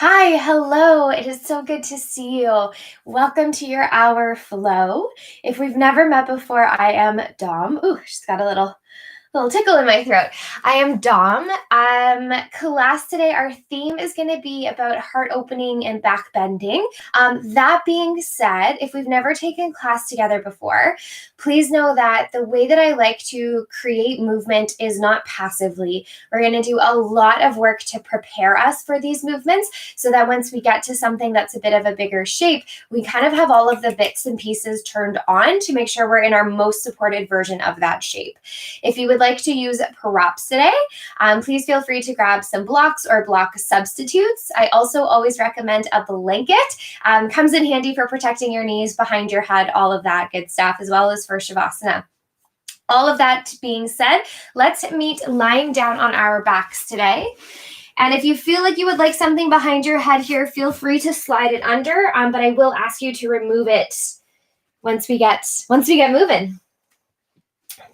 Hi, hello. It is so good to see you. Welcome to your hour flow. If we've never met before, I am Dom. Ooh, she's got a little tickle in my throat. I am Dom. Class today, our theme is going to be about heart opening and back bending. That being said, if we've never taken class together before, please know that the way that I like to create movement is not passively. We're going to do a lot of work to prepare us for these movements so that once we get to something that's a bit of a bigger shape, we kind of have all of the bits and pieces turned on to make sure we're in our most supported version of that shape. If you would like to use props today, please feel free to grab some blocks or block substitutes. I also always recommend a blanket. Comes in handy for protecting your knees, behind your head, all of that good stuff, as well as for Savasana. All of that being said, let's meet lying down on our backs today. And if you feel like you would like something behind your head here, feel free to slide it under, but I will ask you to remove it once we get moving.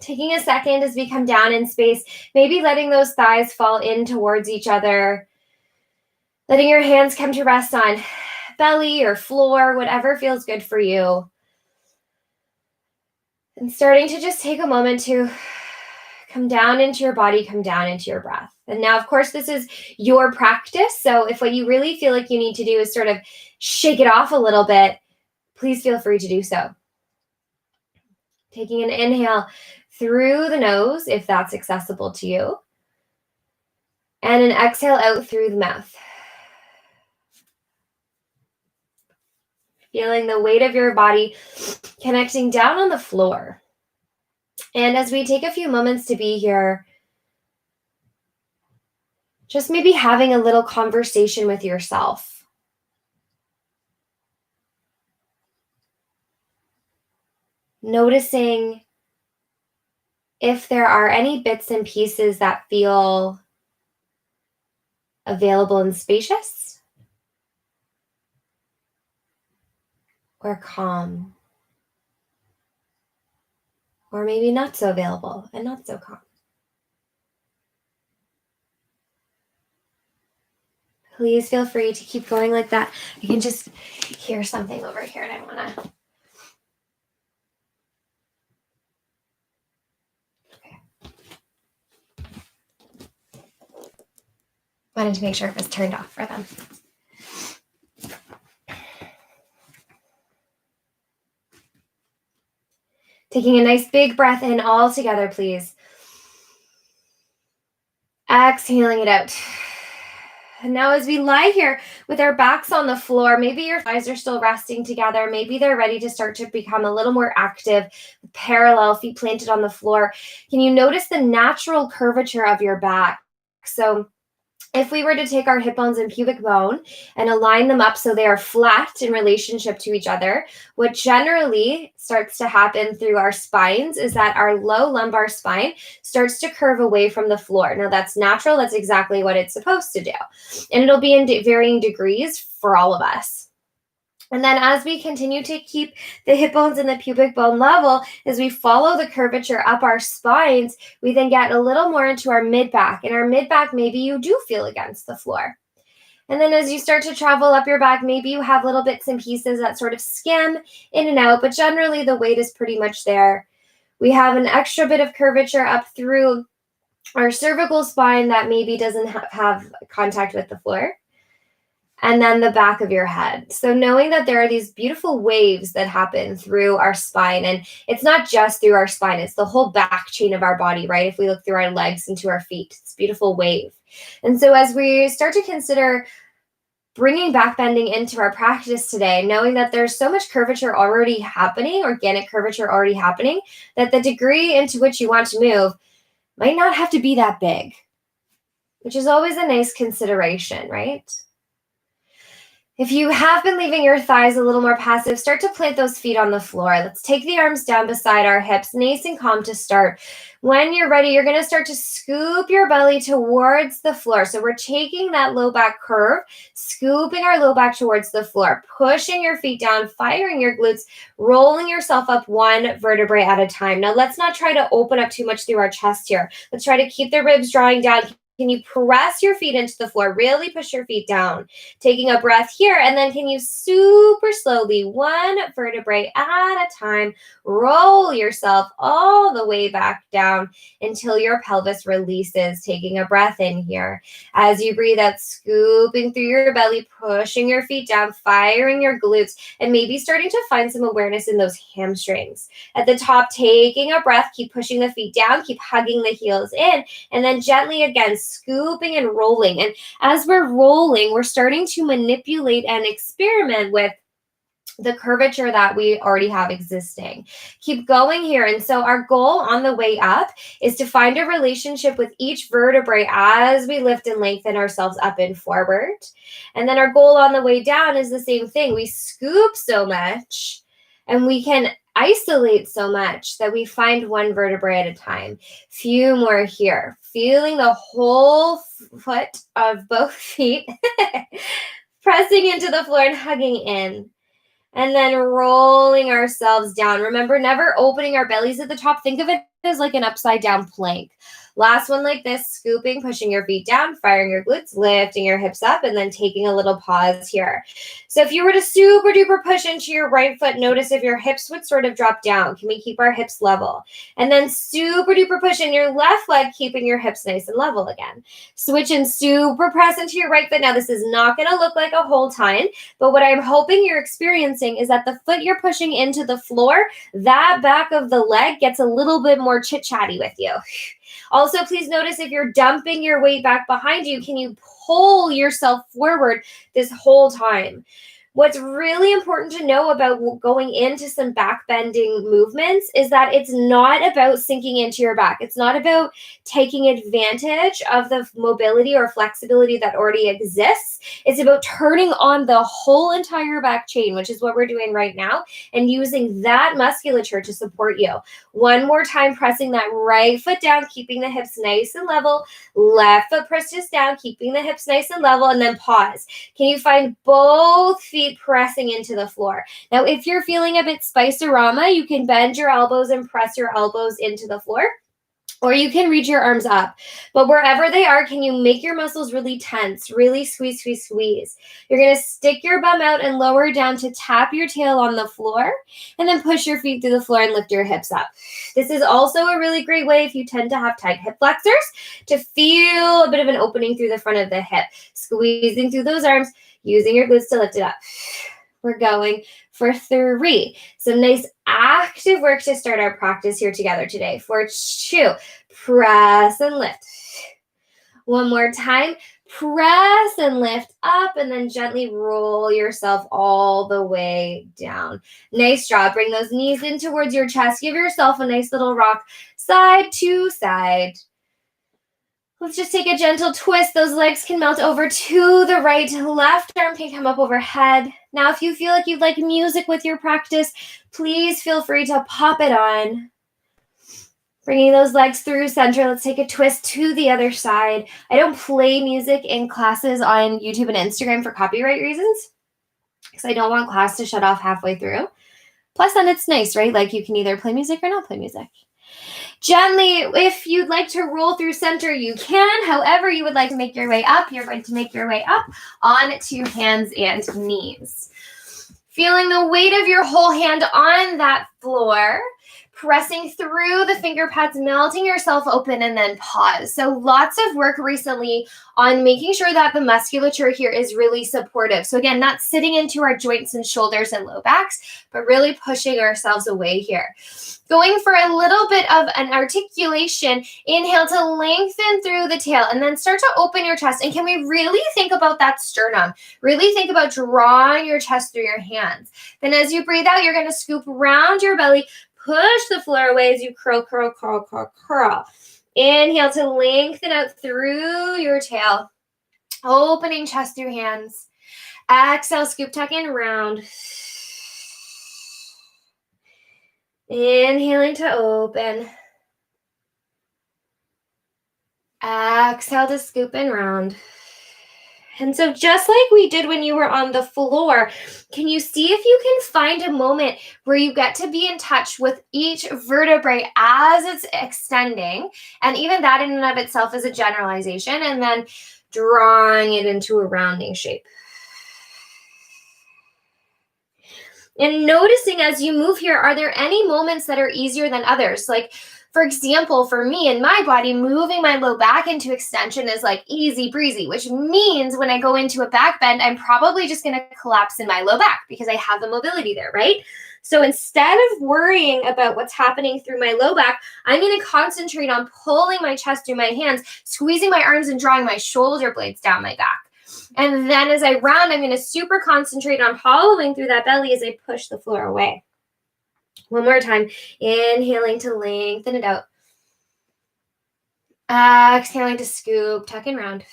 Taking a second as we come down in space, maybe letting those thighs fall in towards each other, letting your hands come to rest on belly or floor, whatever feels good for you. And starting to just take a moment to come down into your body, come down into your breath. And now, of course, this is your practice. So if what you really feel like you need to do is sort of shake it off a little bit, please feel free to do so. Taking an inhale through the nose, if that's accessible to you, and an exhale out through the mouth. Feeling the weight of your body connecting down on the floor. And as we take a few moments to be here, just maybe having a little conversation with yourself. Noticing if there are any bits and pieces that feel available and spacious, or calm, or maybe not so available and not so calm. Please feel free to keep going like that. I can just hear something over here and I want to. Wanted to make sure it was turned off for them. Taking a nice big breath in all together, please. Exhaling it out. And now as we lie here with our backs on the floor, maybe your thighs are still resting together. Maybe they're ready to start to become a little more active, parallel, feet planted on the floor. Can you notice the natural curvature of your back? So if we were to take our hip bones and pubic bone and align them up so they are flat in relationship to each other, what generally starts to happen through our spines is that our low lumbar spine starts to curve away from the floor. Now that's natural. That's exactly what it's supposed to do. And it'll be in varying degrees for all of us. And then as we continue to keep the hip bones and the pubic bone level, as we follow the curvature up our spines, we then get a little more into our mid-back. And our mid-back, maybe you do feel against the floor. And then as you start to travel up your back, maybe you have little bits and pieces that sort of skim in and out, but generally the weight is pretty much there. We have an extra bit of curvature up through our cervical spine that maybe doesn't have contact with the floor. And then the back of your head. So knowing that there are these beautiful waves that happen through our spine, and it's not just through our spine, it's the whole back chain of our body, right? If we look through our legs into our feet, it's a beautiful wave. And so as we start to consider bringing backbending into our practice today, knowing that there's so much curvature already happening, organic curvature already happening, that the degree into which you want to move might not have to be that big, which is always a nice consideration, right? If you have been leaving your thighs a little more passive, start to plant those feet on the floor. Let's take the arms down beside our hips, nice and calm to start. When you're ready, you're going to start to scoop your belly towards the floor. So we're taking that low back curve, scooping our low back towards the floor, pushing your feet down, firing your glutes, rolling yourself up one vertebrae at a time. Now, let's not try to open up too much through our chest here. Let's try to keep the ribs drawing down, can you press your feet into the floor? Really push your feet down. Taking a breath here, and then can you super slowly, one vertebrae at a time, roll yourself all the way back down until your pelvis releases. Taking a breath in here. As you breathe out, scooping through your belly, pushing your feet down, firing your glutes, and maybe starting to find some awareness in those hamstrings. At the top, taking a breath, keep pushing the feet down, keep hugging the heels in, and then gently again, scooping and rolling. And as we're rolling, we're starting to manipulate and experiment with the curvature that we already have existing. Keep going here. And so our goal on the way up is to find a relationship with each vertebrae as we lift and lengthen ourselves up and forward. And then our goal on the way down is the same thing. We scoop so much and we can isolate so much that we find one vertebrae at a time. Few more here. Feeling the whole foot of both feet pressing into the floor and hugging in. And then rolling ourselves down. Remember, never opening our bellies at the top. Think of it as like an upside down plank. Last one like this, scooping, pushing your feet down, firing your glutes, lifting your hips up, and then taking a little pause here. So if you were to super duper push into your right foot, notice if your hips would sort of drop down. Can we keep our hips level? And then super duper push in your left leg, keeping your hips nice and level again. Switch and super press into your right foot. Now this is not going to look like a whole ton, but what I'm hoping you're experiencing is that the foot you're pushing into the floor, that back of the leg gets a little bit more chit-chatty with you. Also, please notice if you're dumping your weight back behind you, can you pull yourself forward this whole time? What's really important to know about going into some back bending movements is that it's not about sinking into your back. It's not about taking advantage of the mobility or flexibility that already exists. It's about turning on the whole entire back chain, which is what we're doing right now, and using that musculature to support you. One more time, pressing that right foot down, keeping the hips nice and level. Left foot presses down, keeping the hips nice and level, and then pause. Can you find both feet pressing into the floor? Now, if you're feeling a bit spice-orama, you can bend your elbows and press your elbows into the floor, or you can reach your arms up. But wherever they are, can you make your muscles really tense, really squeeze, squeeze, squeeze? You're going to stick your bum out and lower down to tap your tail on the floor, and then push your feet through the floor and lift your hips up. This is also a really great way if you tend to have tight hip flexors to feel a bit of an opening through the front of the hip, squeezing through those arms, using your glutes to lift it up. We're going for 3. Some nice active work to start our practice here together today. For 2, press and lift. One more time, press and lift up, and then gently roll yourself all the way down. Nice job. Bring those knees in towards your chest. Give yourself a nice little rock side to side. Let's just take a gentle twist. Those legs can melt over to the right. Left arm can come up overhead. Now, if you feel like you'd like music with your practice, please feel free to pop it on. Bringing those legs through center. Let's take a twist to the other side. I don't play music in classes on YouTube and Instagram for copyright reasons, because I don't want class to shut off halfway through. Plus, then it's nice, right? Like you can either play music or not play music. Gently, if you'd like to roll through center, you can. However you would like to make your way up, you're going to make your way up onto hands and knees. Feeling the weight of your whole hand on that floor, pressing through the finger pads, melting yourself open, and then pause. So lots of work recently on making sure that the musculature here is really supportive. So again, not sitting into our joints and shoulders and low backs, but really pushing ourselves away here. Going for a little bit of an articulation. Inhale to lengthen through the tail, and then start to open your chest. And can we really think about that sternum? Really think about drawing your chest through your hands. Then as you breathe out, you're going to scoop around your belly, push the floor away as you curl, curl, curl, curl, curl. Inhale to lengthen out through your tail, opening chest through hands. Exhale, scoop, tuck in, round. Inhaling to open. Exhale to scoop and round. And so just like we did when you were on the floor, can you see if you can find a moment where you get to be in touch with each vertebrae as it's extending? And even that in and of itself is a generalization. And then drawing it into a rounding shape. And noticing as you move here, are there any moments that are easier than others? Like, for example, for me and my body, moving my low back into extension is like easy breezy, which means when I go into a back bend, I'm probably just going to collapse in my low back because I have the mobility there, right? So instead of worrying about what's happening through my low back, I'm going to concentrate on pulling my chest through my hands, squeezing my arms and drawing my shoulder blades down my back. And then as I round, I'm going to super concentrate on hollowing through that belly as I push the floor away. One more time. Inhaling to lengthen it out. Exhaling to scoop, tuck and round.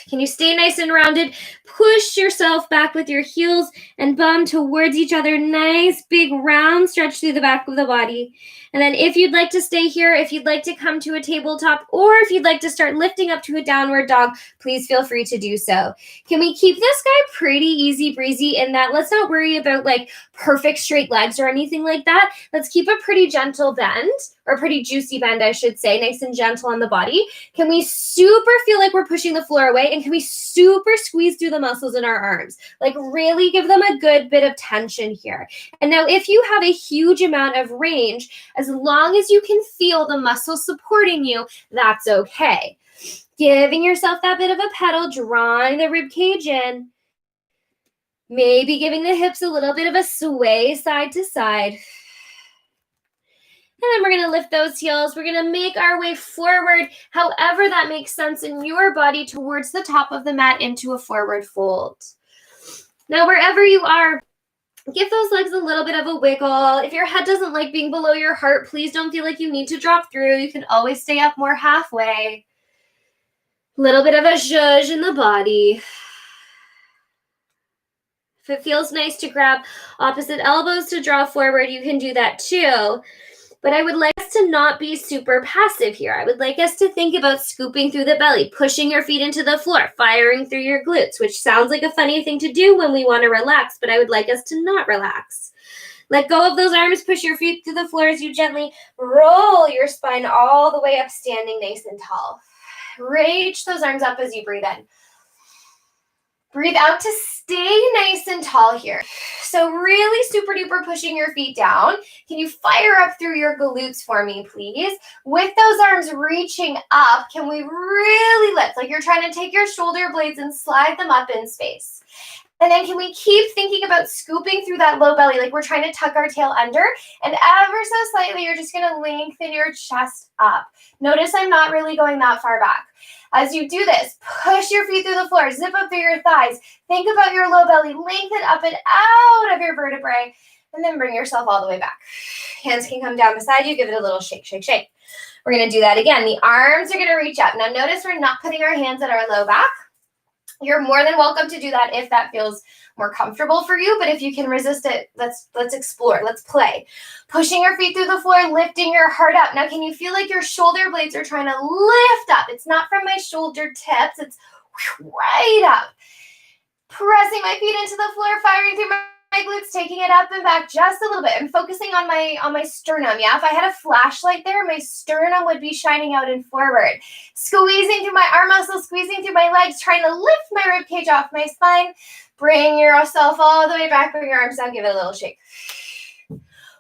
Can you stay nice and rounded? Push yourself back with your heels and bum towards each other. Nice big round stretch through the back of the body. And then if you'd like to stay here, if you'd like to come to a tabletop, or if you'd like to start lifting up to a downward dog, please feel free to do so. Can we keep this guy pretty easy breezy in that let's not worry about like perfect straight legs or anything like that. Let's keep a pretty gentle bend, or a pretty juicy bend, I should say, nice and gentle on the body. Can we super feel like we're pushing the floor away? And can we super squeeze through the muscles in our arms? Like really give them a good bit of tension here. And now if you have a huge amount of range, as long as you can feel the muscles supporting you, that's okay. Giving yourself that bit of a pedal, drawing the rib cage in. Maybe giving the hips a little bit of a sway side to side. And then we're going to lift those heels. We're going to make our way forward, however that makes sense in your body, towards the top of the mat into a forward fold. Now, wherever you are, give those legs a little bit of a wiggle. If your head doesn't like being below your heart, please don't feel like you need to drop through. You can always stay up more halfway. Little bit of a zhuzh in the body. If it feels nice to grab opposite elbows to draw forward, you can do that too. But I would like us to not be super passive here. I would like us to think about scooping through the belly, pushing your feet into the floor, firing through your glutes, which sounds like a funny thing to do when we want to relax, but I would like us to not relax. Let go of those arms, push your feet to the floor as you gently roll your spine all the way up, standing nice and tall. Reach those arms up as you breathe in. Breathe out to stay nice and tall here. So really super duper pushing your feet down. Can you fire up through your glutes for me, please? With those arms reaching up, can we really lift? Like you're trying to take your shoulder blades and slide them up in space. And then can we keep thinking about scooping through that low belly, like we're trying to tuck our tail under, and ever so slightly, you're just going to lengthen your chest up. Notice I'm not really going that far back. As you do this, push your feet through the floor, zip up through your thighs, think about your low belly, lengthen up and out of your vertebrae, and then bring yourself all the way back. Hands can come down beside you, give it a little shake, shake, shake. We're going to do that again. The arms are going to reach up. Now notice we're not putting our hands at our low back. You're more than welcome to do that if that feels more comfortable for you, but if you can resist it, let's explore, let's play. Pushing your feet through the floor, lifting your heart up. Now, can you feel like your shoulder blades are trying to lift up? It's not from my shoulder tips, it's right up. Pressing my feet into the floor, firing through my glutes, taking it up and back just a little bit. I'm focusing on my sternum. Yeah, if I had a flashlight there, my sternum would be shining out and forward. Squeezing through my arm muscles, squeezing through my legs, trying to lift my rib cage off my spine. Bring yourself all the way back, bring your arms down, give it a little shake.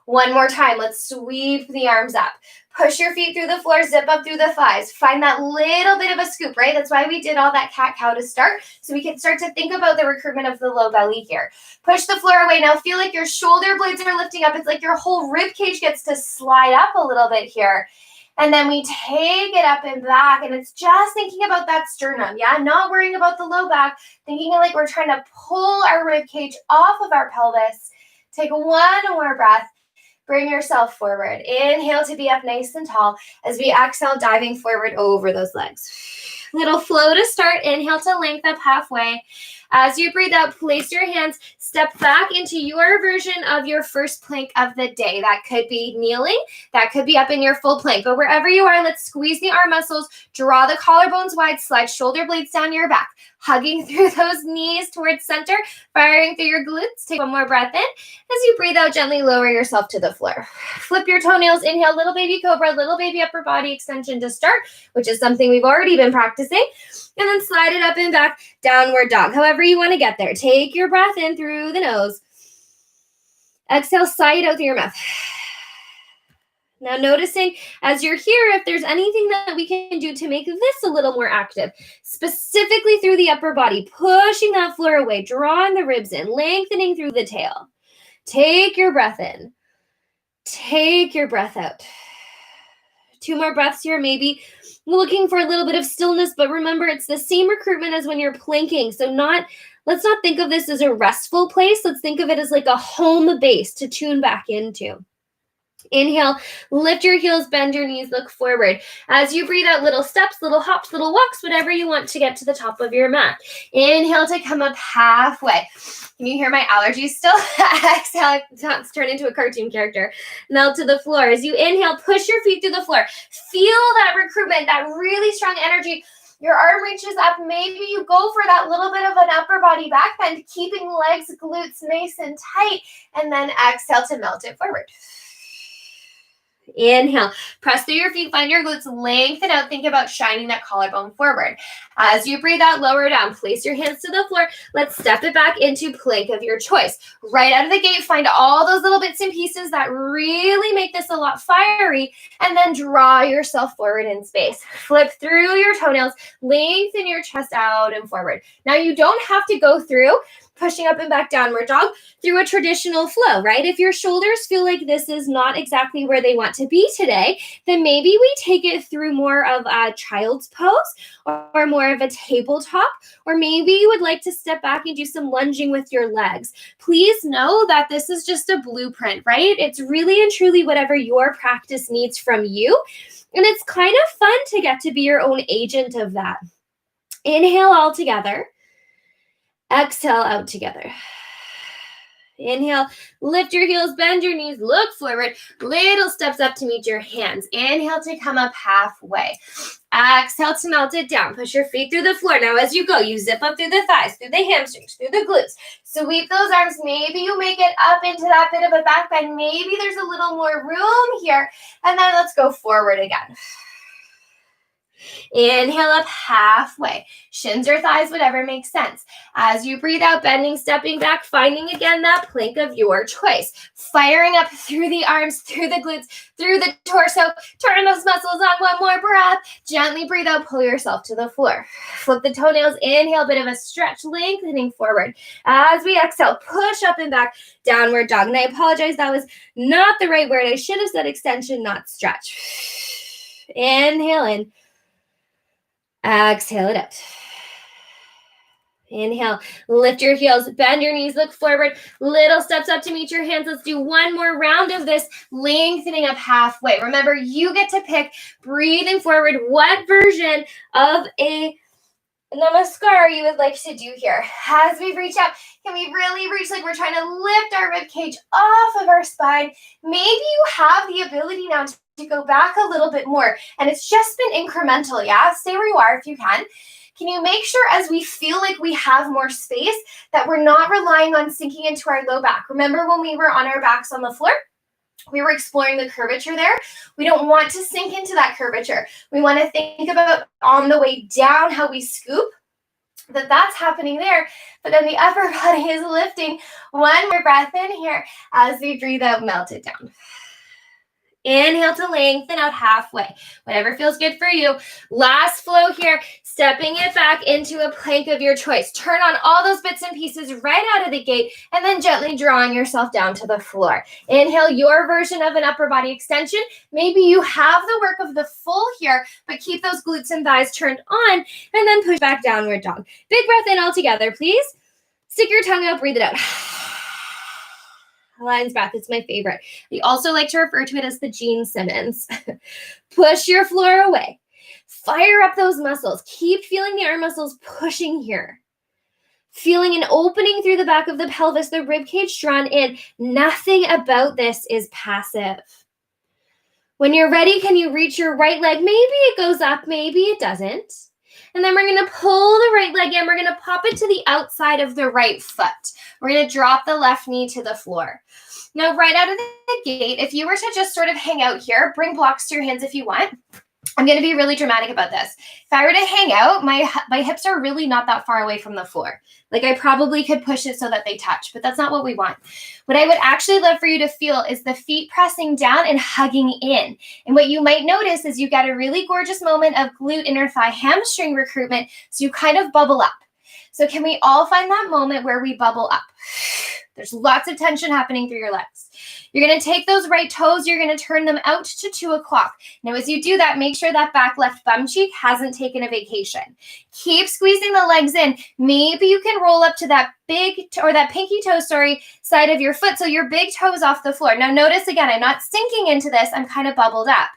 One more time, let's sweep the arms up. Push your feet through the floor, zip up through the thighs. Find that little bit of a scoop, right? That's why we did all that cat-cow to start, so we can start to think about the recruitment of the low belly here. Push the floor away. Now feel like your shoulder blades are lifting up. It's like your whole rib cage gets to slide up a little bit here. And then we take it up and back, and it's just thinking about that sternum, yeah? Not worrying about the low back, thinking like we're trying to pull our rib cage off of our pelvis. Take one more breath. Bring yourself forward. Inhale to be up nice and tall as we exhale, diving forward over those legs. Little flow to start. Inhale to length up halfway. As you breathe out, place your hands, step back into your version of your first plank of the day. That could be kneeling, that could be up in your full plank, but wherever you are, let's squeeze the arm muscles, draw the collarbones wide, slide shoulder blades down your back, hugging through those knees towards center, firing through your glutes. Take one more breath in. As you breathe out, gently lower yourself to the floor. Flip your toenails, inhale, little baby cobra, little baby upper body extension to start, which is something we've already been practicing. And then slide it up and back, downward dog. However you want to get there. Take your breath in through the nose. Exhale, sigh it out through your mouth. Now noticing as you're here, if there's anything that we can do to make this a little more active, specifically through the upper body, pushing that floor away, drawing the ribs in, lengthening through the tail. Take your breath in. Take your breath out. 2 more breaths here, maybe looking for a little bit of stillness, but remember it's the same recruitment as when you're planking. So let's not think of this as a restful place. Let's think of it as like a home base to tune back into. Inhale, lift your heels, bend your knees, look forward. As you breathe out, little steps, little hops, little walks, whatever you want to get to the top of your mat. Inhale to come up halfway. Can you hear my allergies still? Exhale, turn into a cartoon character. Melt to the floor. As you inhale, push your feet through the floor. Feel that recruitment, that really strong energy. Your arm reaches up. Maybe you go for that little bit of an upper body back bend, keeping legs, glutes nice and tight. And then exhale to melt it forward. Inhale, press through your feet, find your glutes, lengthen out. Think about shining that collarbone forward. As you breathe out, lower down, place your hands to the floor. Let's step it back into plank of your choice. Right out of the gate, find all those little bits and pieces that really make this a lot fiery, and then draw yourself forward in space. Flip through your toenails, lengthen your chest out and forward. Now you don't have to go through pushing up and back, downward dog, through a traditional flow, right? If your shoulders feel like this is not exactly where they want to be today, then maybe we take it through more of a child's pose or more of a tabletop, or maybe you would like to step back and do some lunging with your legs. Please know that this is just a blueprint, right? It's really and truly whatever your practice needs from you. And it's kind of fun to get to be your own agent of that. Inhale all together. Exhale out together. Inhale, lift your heels, bend your knees, look forward. Little steps up to meet your hands. Inhale to come up halfway. Exhale to melt it down. Push your feet through the floor. Now as you go, you zip up through the thighs, through the hamstrings, through the glutes. Sweep those arms. Maybe you make it up into that bit of a back bend. Maybe there's a little more room here. And then let's go forward again. Inhale up halfway. Shins or thighs, whatever makes sense. As you breathe out, bending, stepping back, finding again that plank of your choice. Firing up through the arms, through the glutes, through the torso. Turn those muscles on. One more breath. Gently breathe out. Pull yourself to the floor. Flip the toenails. Inhale, bit of a stretch, lengthening forward. As we exhale, push up and back, downward dog. And I apologize, that was not the right word. I should have said extension, not stretch. Inhale in. Exhale it out. Inhale, lift your heels, bend your knees, look forward, little steps up to meet your hands. Let's do one more round of this, lengthening up halfway. Remember, you get to pick, breathing forward, what version of a namaskar you would like to do here. As we reach out, can we really reach like we're trying to lift our rib cage off of our spine? Maybe you have the ability now to go back a little bit more, and it's just been incremental, yeah? Stay where you are if you can. Can you make sure as we feel like we have more space that we're not relying on sinking into our low back? Remember when we were on our backs on the floor? We were exploring the curvature there. We don't want to sink into that curvature. We want to think about on the way down how we scoop, that's happening there, but then the upper body is lifting. One more breath in here as we breathe out, melt it down. Inhale to lengthen out halfway. Whatever feels good for you. Last flow here, stepping it back into a plank of your choice. Turn on all those bits and pieces right out of the gate, and then gently drawing yourself down to the floor. Inhale your version of an upper body extension. Maybe you have the work of the full here, but keep those glutes and thighs turned on, and then push back, downward dog. Big breath in all together, please. Stick your tongue out, breathe it out. Lion's breath, it's my favorite. We also like to refer to it as the Gene Simmons. Push your floor away. Fire up those muscles. Keep feeling the arm muscles pushing here. Feeling an opening through the back of the pelvis, the rib cage drawn in. Nothing about this is passive. When you're ready, can you reach your right leg? Maybe it goes up, maybe it doesn't. And then we're going to pull the right leg in. We're going to pop it to the outside of the right foot. We're going to drop the left knee to the floor. Now, right out of the gate, if you were to just sort of hang out here, bring blocks to your hands if you want. I'm going to be really dramatic about this. If I were to hang out, my hips are really not that far away from the floor. Like I probably could push it so that they touch, but that's not what we want. What I would actually love for you to feel is the feet pressing down and hugging in. And what you might notice is you get a really gorgeous moment of glute, inner thigh, hamstring recruitment. So you kind of bubble up. So can we all find that moment where we bubble up? There's lots of tension happening through your legs. You're going to take those right toes. You're going to turn them out to 2 o'clock. Now, as you do that, make sure that back left bum cheek hasn't taken a vacation. Keep squeezing the legs in. Maybe you can roll up to that that pinky toe, side of your foot. So your big toe is off the floor. Now, notice again, I'm not sinking into this. I'm kind of bubbled up.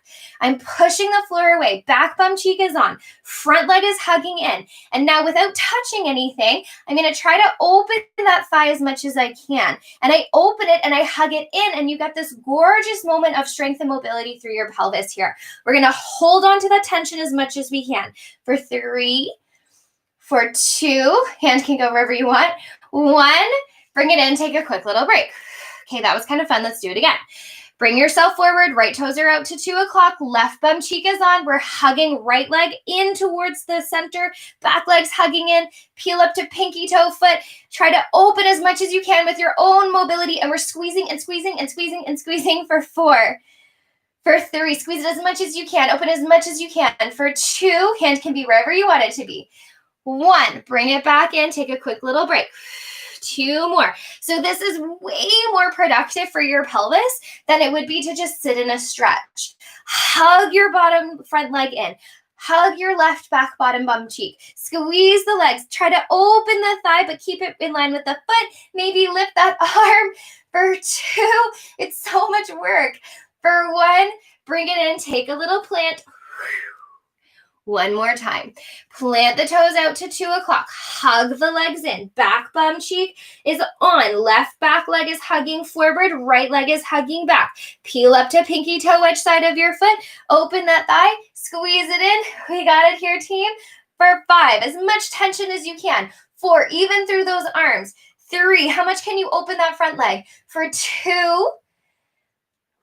I'm pushing the floor away. Back bum cheek is on. Front leg is hugging in. And now without touching anything, I'm going to try to open that thigh as much as I can. And I open it and I hug it in, and you get this gorgeous moment of strength and mobility through your pelvis here. We're going to hold on to that tension as much as we can. For 3, for 2, hand can go wherever you want. 1, bring it in, take a quick little break. Okay, that was kind of fun. Let's do it again. Bring yourself forward. Right toes are out to 2 o'clock. Left bum cheek is on. We're hugging right leg in towards the center. Back leg's hugging in. Peel up to pinky toe foot. Try to open as much as you can with your own mobility. And we're squeezing and squeezing and squeezing and squeezing for 4. For 3, squeeze it as much as you can. Open as much as you can. For 2, hand can be wherever you want it to be. 1, bring it back in. Take a quick little break. 2 more. So this is way more productive for your pelvis than it would be to just sit in a stretch. Hug your bottom front leg in. Hug your left back bottom bum cheek. Squeeze the legs. Try to open the thigh, but keep it in line with the foot. Maybe lift that arm. For 2, it's so much work. For 1, bring it in. Take a little plant. One more time. Plant the toes out to 2 o'clock. Hug the legs in. Back bum cheek is on. Left back leg is hugging forward. Right leg is hugging back. Peel up to pinky toe, which side of your foot. Open that thigh. Squeeze it in. We got it here, team. For 5, as much tension as you can. 4, even through those arms. 3, how much can you open that front leg? For 2,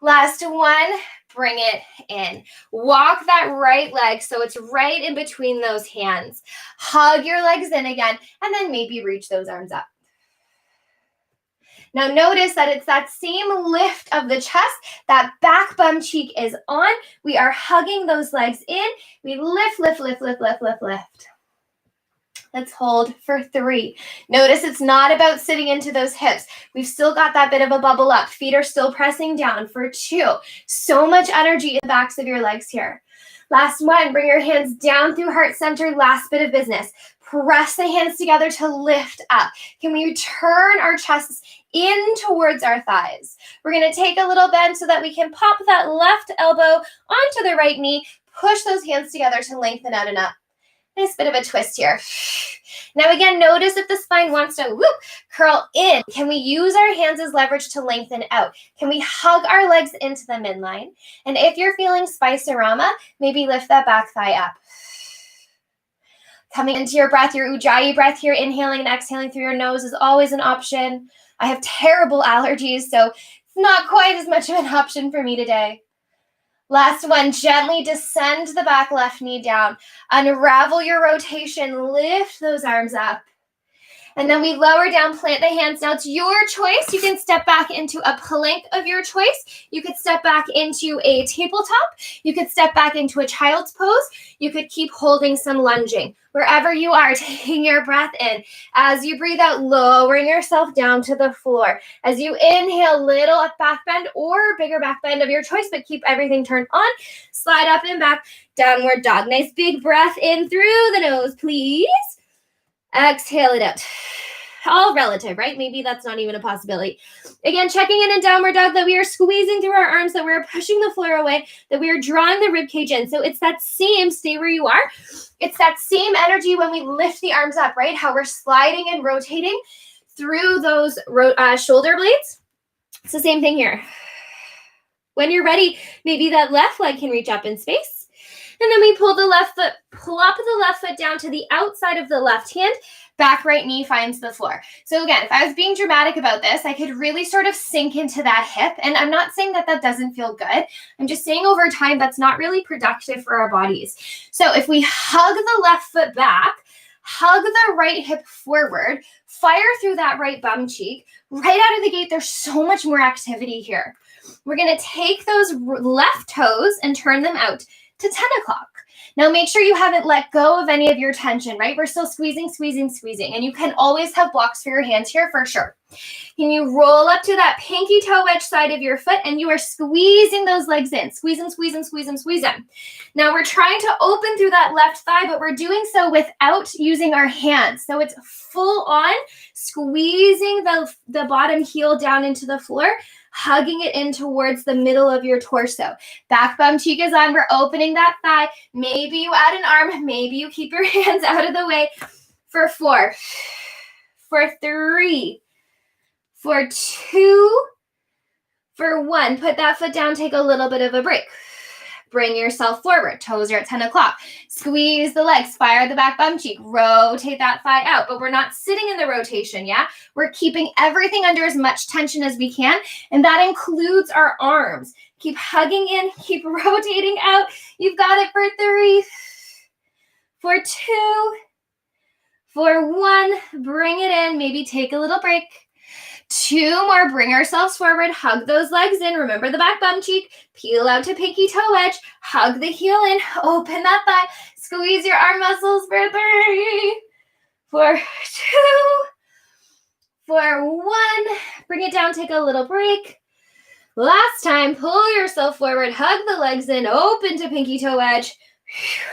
last 1. Bring it in. Walk that right leg so it's right in between those hands. Hug your legs in again, and then maybe reach those arms up. Now notice that it's that same lift of the chest. That back bum cheek is on. We are hugging those legs in. We lift, lift, lift, lift, lift, lift, lift. Let's hold for 3. Notice it's not about sitting into those hips. We've still got that bit of a bubble up. Feet are still pressing down for 2. So much energy in the backs of your legs here. Last 1, bring your hands down through heart center. Last bit of business. Press the hands together to lift up. Can we turn our chests in towards our thighs? We're going to take a little bend so that we can pop that left elbow onto the right knee. Push those hands together to lengthen out and up. Nice bit of a twist here. Now again, notice if the spine wants to curl in. Can we use our hands as leverage to lengthen out? Can we hug our legs into the midline? And if you're feeling Spice-orama, maybe lift that back thigh up. Coming into your breath, your Ujjayi breath here, inhaling and exhaling through your nose is always an option. I have terrible allergies, so it's not quite as much of an option for me today. Last 1, gently descend the back left knee down. Unravel your rotation, lift those arms up. And then we lower down, plant the hands. Now it's your choice. You can step back into a plank of your choice. You could step back into a tabletop. You could step back into a child's pose. You could keep holding some lunging. Wherever you are, taking your breath in. As you breathe out, lowering yourself down to the floor. As you inhale, little back bend or bigger back bend of your choice, but keep everything turned on. Slide up and back, downward dog. Nice big breath in through the nose, please. Exhale it out. all relative, right? Maybe that's not even a possibility. Again, checking in downward dog, that we are squeezing through our arms, that we're pushing the floor away, that we are drawing the rib cage in. So it's that same, stay where you are. It's that same energy when we lift the arms up, right? How we're sliding and rotating through those shoulder blades. It's the same thing here. When you're ready, maybe that left leg can reach up in space. And then we pull the left foot, plop the left foot down to the outside of the left hand. Back right knee finds the floor. So again, if I was being dramatic about this, I could really sort of sink into that hip. And I'm not saying that that doesn't feel good. I'm just saying over time, that's not really productive for our bodies. So if we hug the left foot back, hug the right hip forward, fire through that right bum cheek, right out of the gate, there's so much more activity here. We're going to take those left toes and turn them out to 10 o'clock. Now make sure you haven't let go of any of your tension, right? We're still squeezing, squeezing, squeezing. And you can always have blocks for your hands here for sure. Can you roll up to that pinky toe edge side of your foot and you are squeezing those legs in. Squeeze them, squeeze them, squeeze them, squeeze them. Now we're trying to open through that left thigh, but we're doing so without using our hands. So it's full on squeezing the bottom heel down into the floor, hugging it in towards the middle of your torso. Back bum cheek is on. We're opening that thigh. Maybe you add an arm. Maybe you keep your hands out of the way. For 4, for 3, for 2, for 1. Put that foot down. Take a little bit of a break. Bring yourself forward. Toes are at 10 o'clock. Squeeze the legs. Fire the back bum cheek. Rotate that thigh out. But we're not sitting in the rotation, yeah? We're keeping everything under as much tension as we can. And that includes our arms. Keep hugging in. Keep rotating out. You've got it for 3, for 2, for 1. Bring it in. Maybe take a little break. 2 more. Bring ourselves forward. Hug those legs in. Remember the back bum cheek. Peel out to pinky toe edge. Hug the heel in. Open that thigh. Squeeze your arm muscles for 3, for 2, for 1. Bring it down. Take a little break. Last time. Pull yourself forward. Hug the legs in. Open to pinky toe edge.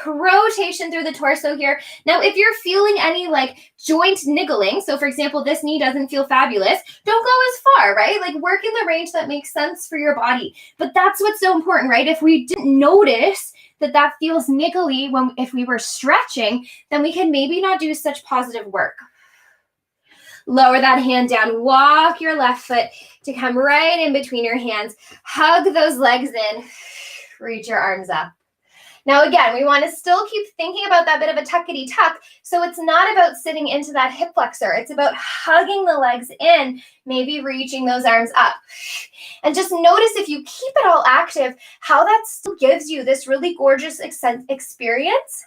Rotation through the torso here. Now, if you're feeling any like joint niggling, so for example, this knee doesn't feel fabulous, don't go as far, right? Like work in the range that makes sense for your body. But that's what's so important, right? If we didn't notice that that feels niggly if we were stretching, then we can maybe not do such positive work. Lower that hand down. Walk your left foot to come right in between your hands. Hug those legs in. Reach your arms up. Now, again, we want to still keep thinking about that bit of a tuckity tuck. So it's not about sitting into that hip flexor. It's about hugging the legs in, maybe reaching those arms up. And just notice if you keep it all active, how that still gives you this really gorgeous experience.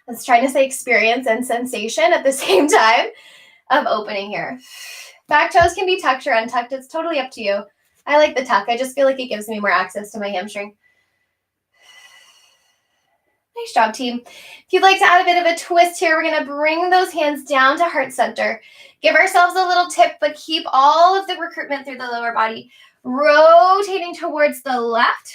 I was trying to say experience and sensation at the same time of opening here. Back toes can be tucked or untucked. It's totally up to you. I like the tuck. I just feel like it gives me more access to my hamstring. Nice job, team. If you'd like to add a bit of a twist here, we're going to bring those hands down to heart center. Give ourselves a little tip, but keep all of the recruitment through the lower body. Rotating towards the left,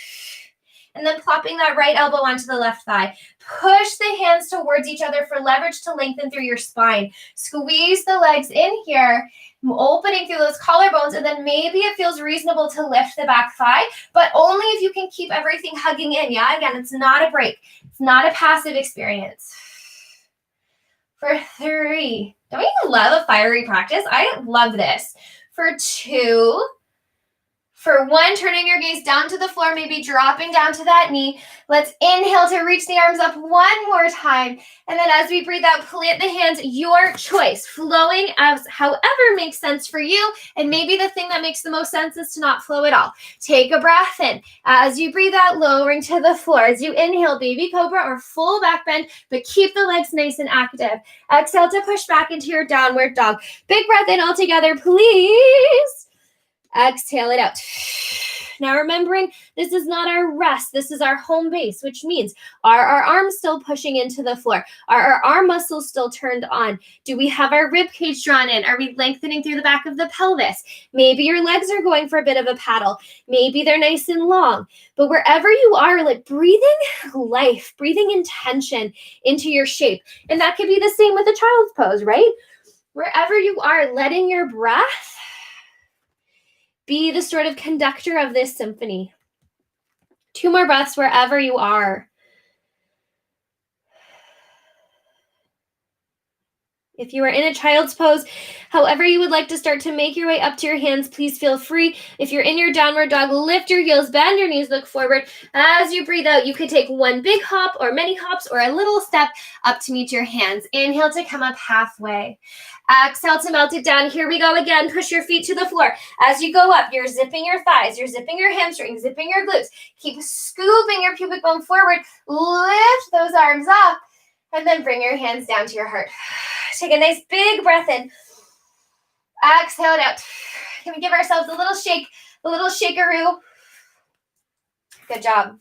and then plopping that right elbow onto the left thigh. Push the hands towards each other for leverage to lengthen through your spine. Squeeze the legs in here, opening through those collarbones, and then maybe it feels reasonable to lift the back thigh, but only if you can keep everything hugging in, yeah? Again, it's not a break. It's not a passive experience. For 3. Don't you love a fiery practice? I love this. For 2. For 1, turning your gaze down to the floor, maybe dropping down to that knee. Let's inhale to reach the arms up one more time. And then as we breathe out, plant the hands, your choice, flowing as however makes sense for you. And maybe the thing that makes the most sense is to not flow at all. Take a breath in. As you breathe out, lowering to the floor. As you inhale, baby cobra or full back bend, but keep the legs nice and active. Exhale to push back into your downward dog. Big breath in all together, please. Exhale it out. Now remembering, this is not our rest. This is our home base, which means are our arms still pushing into the floor? Are our arm muscles still turned on? Do we have our rib cage drawn in? Are we lengthening through the back of the pelvis? Maybe your legs are going for a bit of a paddle. Maybe they're nice and long. But wherever you are, like breathing life, breathing intention into your shape. And that could be the same with a child's pose, right? Wherever you are, letting your breath be the sort of conductor of this symphony. 2 more breaths wherever you are. If you are in a child's pose, however you would like to start to make your way up to your hands, please feel free. If you're in your downward dog, lift your heels, bend your knees, look forward. As you breathe out, you could take one big hop or many hops or a little step up to meet your hands. Inhale to come up halfway. Exhale to melt it down. Here we go again. Push your feet to the floor. As you go up, you're zipping your thighs, you're zipping your hamstrings, zipping your glutes. Keep scooping your pubic bone forward. Lift those arms up. And then bring your hands down to your heart. Take a nice big breath in. Exhale it out. Can we give ourselves a little shake, a little shakeroo? Good job.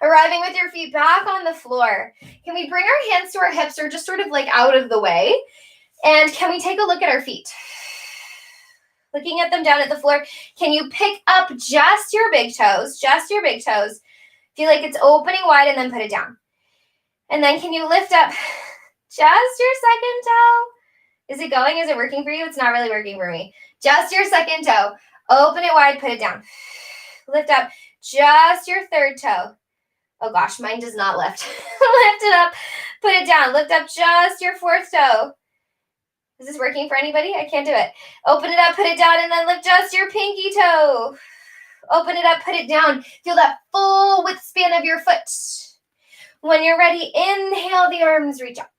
Arriving with your feet back on the floor. Can we bring our hands to our hips or just sort of like out of the way? And can we take a look at our feet? Looking at them down at the floor. Can you pick up just your big toes? Just your big toes. Feel like it's opening wide and then put it down. And then can you lift up just your second toe? Is it going? Is it working for you? It's not really working for me. Just your second toe. Open it wide, put it down. Lift up just your third toe. Oh gosh, mine does not lift. Lift it up, put it down. Lift up just your fourth toe. Is this working for anybody? I can't do it. Open it up, put it down, and then lift just your pinky toe. Open it up, put it down. Feel that full width span of your foot. When you're ready, inhale, the arms reach up.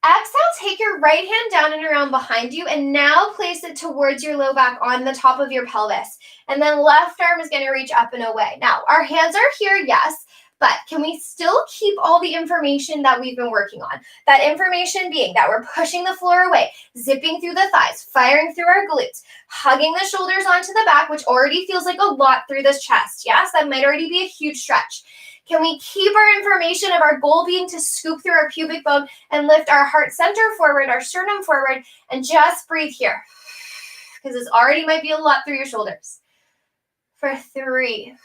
Exhale, take your right hand down and around behind you, and now place it towards your low back on the top of your pelvis. And then left arm is going to reach up and away. Now, our hands are here, yes, but can we still keep all the information that we've been working on? That information being that we're pushing the floor away, zipping through the thighs, firing through our glutes, hugging the shoulders onto the back, which already feels like a lot through this chest. Yes, that might already be a huge stretch. Can we keep our information of our goal being to scoop through our pubic bone and lift our heart center forward, our sternum forward, and just breathe here? Because this already might be a lot through your shoulders. For 3,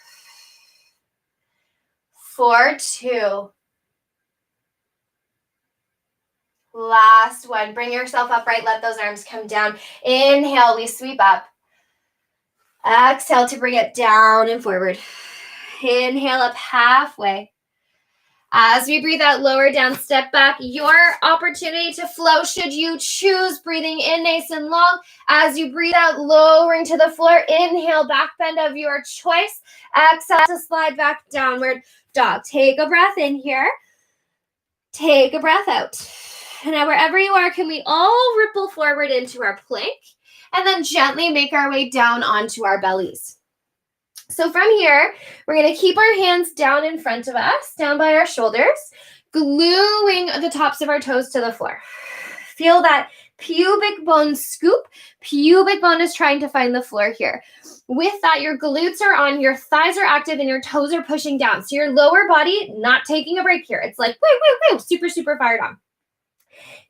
4, 2. Last one. Bring yourself upright. Let those arms come down. Inhale, we sweep up. Exhale to bring it down and forward. Inhale up halfway. As we breathe out, lower down, step back. Your opportunity to flow should you choose. Breathing in nice and long. As you breathe out, lowering to the floor. Inhale, back bend of your choice. Exhale to slide back, downward dog. Take a breath in here. Take a breath out. And now wherever you are, can we all ripple forward into our plank and then gently make our way down onto our bellies. So from here, we're going to keep our hands down in front of us, down by our shoulders, gluing the tops of our toes to the floor. Feel that pubic bone scoop. Pubic bone is trying to find the floor here. With that, your glutes are on, your thighs are active, and your toes are pushing down. So your lower body not taking a break here. It's like, woo, woo, woo, super, super fired on.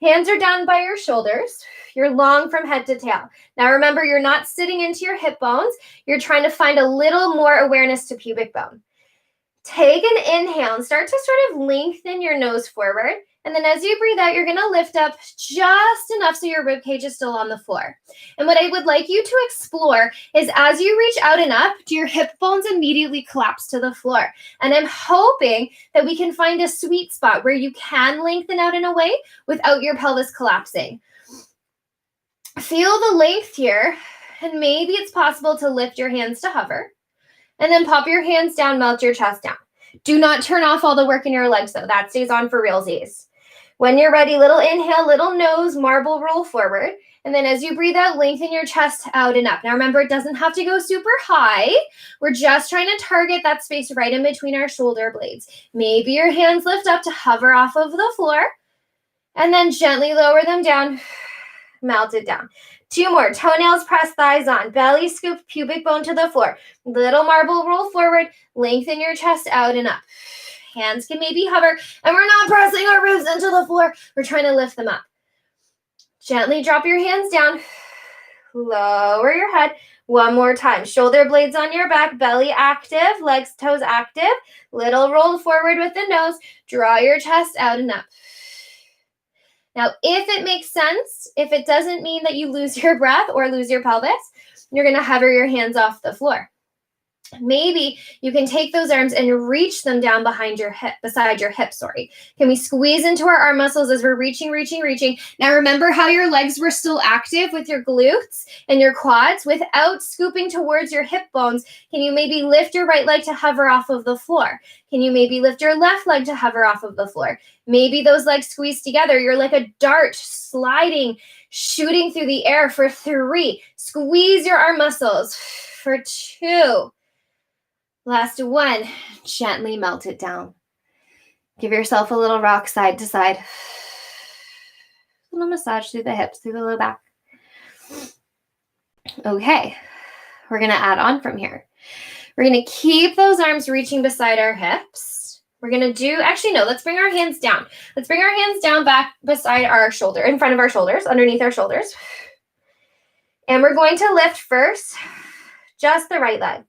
Hands are down by your shoulders. You're long from head to tail. Now remember, you're not sitting into your hip bones. You're trying to find a little more awareness to pubic bone. Take an inhale and start to sort of lengthen your nose forward. And then as you breathe out, you're going to lift up just enough so your rib cage is still on the floor. And what I would like you to explore is as you reach out and up, do your hip bones immediately collapse to the floor? And I'm hoping that we can find a sweet spot where you can lengthen out in a way without your pelvis collapsing. Feel the length here, and maybe it's possible to lift your hands to hover, and then pop your hands down, melt your chest down. Do not turn off all the work in your legs, though. That stays on for realsies. When you're ready, little inhale, little nose, marble roll forward. And then as you breathe out, lengthen your chest out and up. Now remember, it doesn't have to go super high. We're just trying to target that space right in between our shoulder blades. Maybe your hands lift up to hover off of the floor. And then gently lower them down. Melt it down. 2 more. Toenails press thighs on. Belly scoop, pubic bone to the floor. Little marble roll forward. Lengthen your chest out and up. Hands can maybe hover, and we're not pressing our ribs into the floor. We're trying to lift them up. Gently drop your hands down. Lower your head. One more time. Shoulder blades on your back. Belly active. Legs, toes active. Little roll forward with the nose. Draw your chest out and up. Now, if it makes sense, if it doesn't mean that you lose your breath or lose your pelvis, you're going to hover your hands off the floor. Maybe you can take those arms and reach them down behind your hip, beside your hip, sorry. Can we squeeze into our arm muscles as we're reaching? Now remember how your legs were still active with your glutes and your quads without scooping towards your hip bones. Can you maybe lift your right leg to hover off of the floor? Can you maybe lift your left leg to hover off of the floor? Maybe those legs squeeze together. You're like a dart sliding, shooting through the air for 3. Squeeze your arm muscles for 2. Last 1, gently melt it down. Give yourself a little rock side to side. A little massage through the hips, through the low back. Okay, we're going to add on from here. We're going to keep those arms reaching beside our hips. We're going to do, actually no, let's bring our hands down. Let's bring our hands down back beside our shoulder, in front of our shoulders, underneath our shoulders. And we're going to lift first, just the right leg.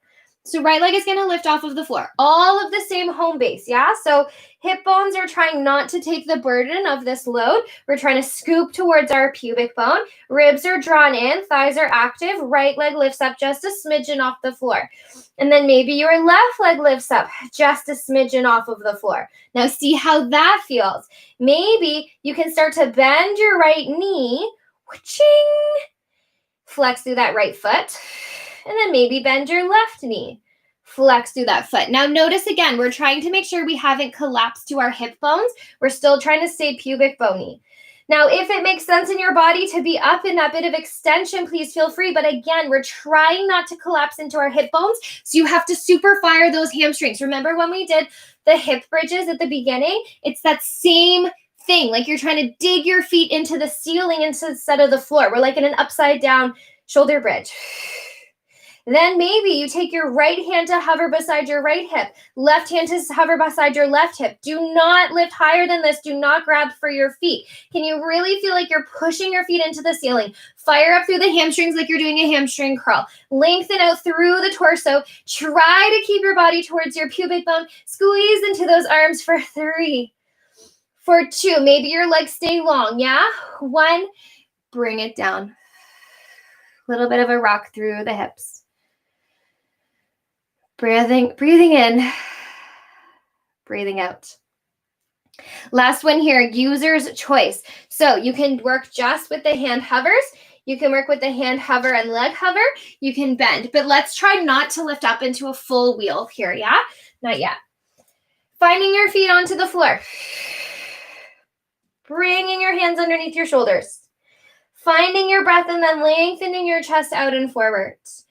So right leg is going to lift off of the floor. All of the same home base, yeah? So hip bones are trying not to take the burden of this load. We're trying to scoop towards our pubic bone. Ribs are drawn in, thighs are active. Right leg lifts up just a smidgen off the floor. And then maybe your left leg lifts up just a smidgen off of the floor. Now see how that feels. Maybe you can start to bend your right knee. Ching! Flex through that right foot. And then maybe bend your left knee. Flex through that foot. Now notice again, we're trying to make sure we haven't collapsed to our hip bones. We're still trying to stay pubic bony. Now, if it makes sense in your body to be up in that bit of extension, please feel free. But again, we're trying not to collapse into our hip bones. So you have to super fire those hamstrings. Remember when we did the hip bridges at the beginning? It's that same thing. Like you're trying to dig your feet into the ceiling instead of the floor. We're like in an upside down shoulder bridge. Then maybe you take your right hand to hover beside your right hip, left hand to hover beside your left hip. Do not lift higher than this. Do not grab for your feet. Can you really feel like you're pushing your feet into the ceiling? Fire up through the hamstrings like you're doing a hamstring curl. Lengthen out through the torso. Try to keep your body towards your pubic bone. Squeeze into those arms for 3. For 2, maybe your legs stay long, yeah? 1, bring it down. A little bit of a rock through the hips. Breathing in, breathing out. Last one here, user's choice. So you can work just with the hand hovers. You can work with the hand hover and leg hover. You can bend, but let's try not to lift up into a full wheel here, yeah? Not yet. Finding your feet onto the floor. Bringing your hands underneath your shoulders. Finding your breath and then lengthening your chest out and forwards.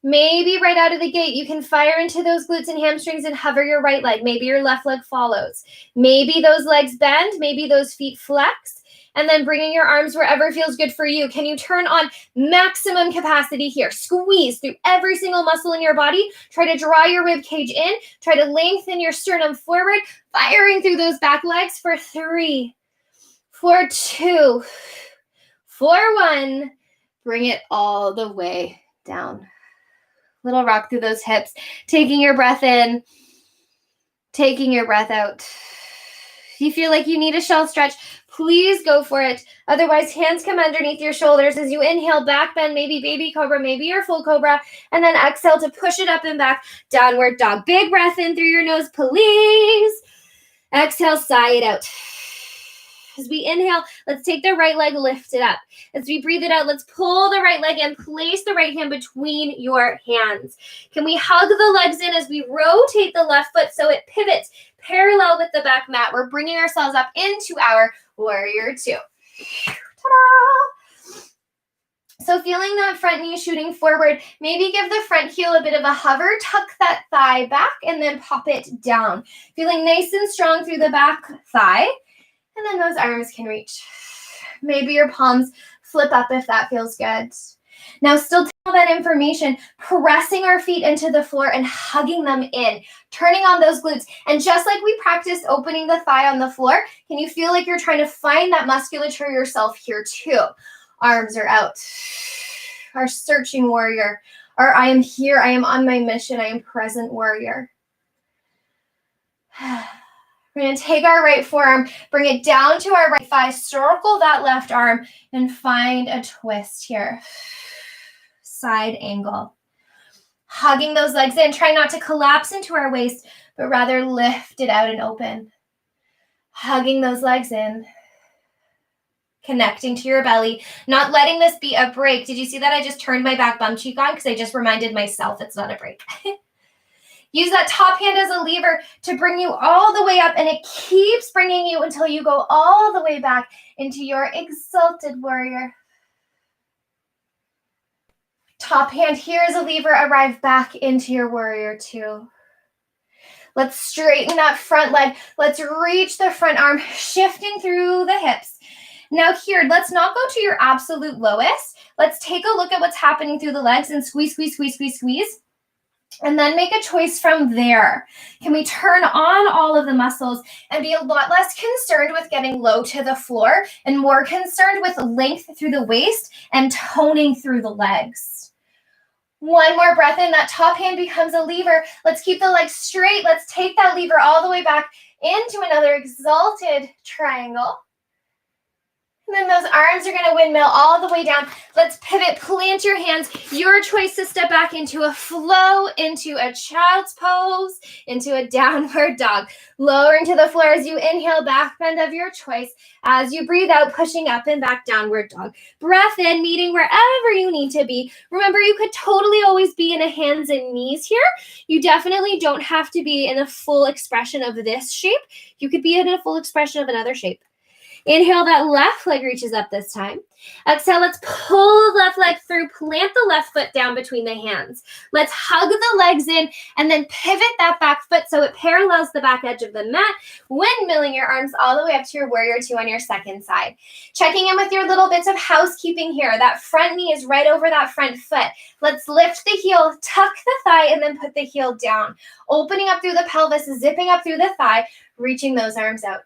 Maybe right out of the gate, you can fire into those glutes and hamstrings and hover your right leg. Maybe your left leg follows. Maybe those legs bend. Maybe those feet flex. And then bringing your arms wherever feels good for you. Can you turn on maximum capacity here? Squeeze through every single muscle in your body. Try to draw your rib cage in. Try to lengthen your sternum forward. Firing through those back legs for 3, for 2, for 1. Bring it all the way down. Little rock through those hips, taking your breath in, taking your breath out. If you feel like you need a shell stretch, please go for it. Otherwise, hands come underneath your shoulders as you inhale, back bend, maybe baby cobra, maybe your full cobra, and then exhale to push it up and back, downward dog. Big breath in through your nose, please. Exhale, sigh it out. As we inhale, let's take the right leg, lift it up. As we breathe it out, let's pull the right leg and place the right hand between your hands. Can we hug the legs in as we rotate the left foot so it pivots parallel with the back mat? We're bringing ourselves up into our warrior 2. Ta-da! So feeling that front knee shooting forward, maybe give the front heel a bit of a hover, tuck that thigh back, and then pop it down. Feeling nice and strong through the back thigh. And then those arms can reach. Maybe your palms flip up if that feels good. Now, still tell that information, pressing our feet into the floor and hugging them in, turning on those glutes. And just like we practiced opening the thigh on the floor, can you feel like you're trying to find that musculature yourself here too? Arms are out. Our searching warrior. Our I am here, I am on my mission, I am present warrior. We're going to take our right forearm, bring it down to our right thigh, circle that left arm, and find a twist here. Side angle. Hugging those legs in. Try not to collapse into our waist, but rather lift it out and open. Hugging those legs in. Connecting to your belly. Not letting this be a break. Did you see that I just turned my back bum cheek on? Because I just reminded myself it's not a break. Use that top hand as a lever to bring you all the way up, and it keeps bringing you until you go all the way back into your exalted warrior. Top hand here as a lever, arrive back into your warrior two. Let's straighten that front leg. Let's reach the front arm, shifting through the hips. Now here, let's not go to your absolute lowest. Let's take a look at what's happening through the legs and squeeze, squeeze, squeeze, squeeze, squeeze. And then make a choice from there. Can we turn on all of the muscles and be a lot less concerned with getting low to the floor and more concerned with length through the waist and toning through the legs? One more breath in. That top hand becomes a lever. Let's keep the legs straight. Let's take that lever all the way back into another exalted triangle. And then those arms are going to windmill all the way down. Let's pivot, plant your hands. Your choice to step back into a flow, into a child's pose, into a downward dog. Lowering to the floor as you inhale, back bend of your choice. As you breathe out, pushing up and back, downward dog. Breath in, meeting wherever you need to be. Remember, you could totally always be in a hands and knees here. You definitely don't have to be in a full expression of this shape. You could be in a full expression of another shape. Inhale, that left leg reaches up this time. Exhale, let's pull the left leg through, plant the left foot down between the hands. Let's hug the legs in and then pivot that back foot so it parallels the back edge of the mat, windmilling your arms all the way up to your warrior two on your second side. Checking in with your little bits of housekeeping here. That front knee is right over that front foot. Let's lift the heel, tuck the thigh, and then put the heel down. Opening up through the pelvis, zipping up through the thigh, reaching those arms out.